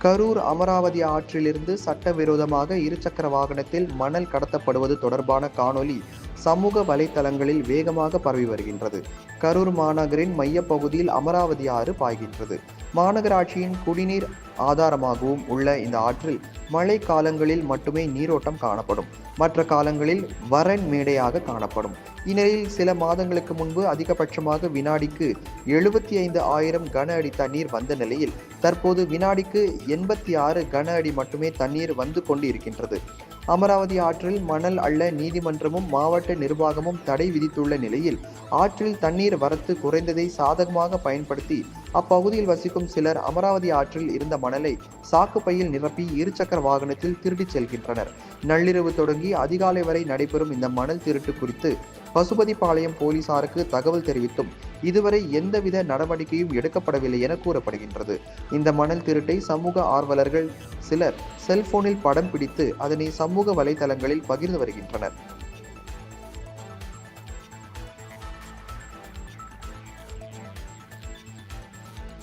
கரூர் அமராவதி ஆற்றிலிருந்து சட்டவிரோதமாக இருசக்கர வாகனத்தில் மணல் கடத்தப்படுவது தொடர்பான காணொலி சமூக வலைதளங்களில் வேகமாக பரவி வருகின்றது. கரூர் மாநகரின் மையப்பகுதியில் அமராவதி ஆறு பாய்கின்றது. மாநகராட்சியின் குடிநீர் ஆதாரமாகவும் உள்ள இந்த ஆற்றில் மழை காலங்களில் மட்டுமே நீரோட்டம் காணப்படும். மற்ற காலங்களில் வறண் மேடையாக காணப்படும். இந்நிலையில் சில மாதங்களுக்கு முன்பு அதிகபட்சமாக வினாடிக்கு 75,000 கன அடி தண்ணீர் வந்த நிலையில் தற்போது வினாடிக்கு 86 கன அடி மட்டுமே தண்ணீர் வந்து கொண்டு இருக்கின்றது. அமராவதி ஆற்றில் மணல் அள்ள நீதிமன்றமும் மாவட்ட நிர்வாகமும் தடை விதித்துள்ள நிலையில் ஆற்றில் தண்ணீர் வரத்து குறைந்ததை சாதகமாக பயன்படுத்தி அப்பகுதியில் வசிக்கும் சிலர் அமராவதி ஆற்றில் இருந்த மணலை சாக்குப்பையில் நிரப்பி இருசக்கர வாகனத்தில் திருடிச் செல்கின்றனர். நள்ளிரவு தொடங்கி அதிகாலை வரை நடைபெறும் இந்த மணல் திருட்டு குறித்து பசுபதிபாளையம் போலீசாருக்கு தகவல் தெரிவித்தும் இதுவரை எந்தவித நடவடிக்கையும் எடுக்கப்படவில்லை என கூறப்படுகின்றது. இந்த மணல் திருட்டை சமூக ஆர்வலர்கள் சிலர் செல்போனில் படம் பிடித்து அதனை சமூக வலைதளங்களில் பகிர்ந்து வருகின்றனர்.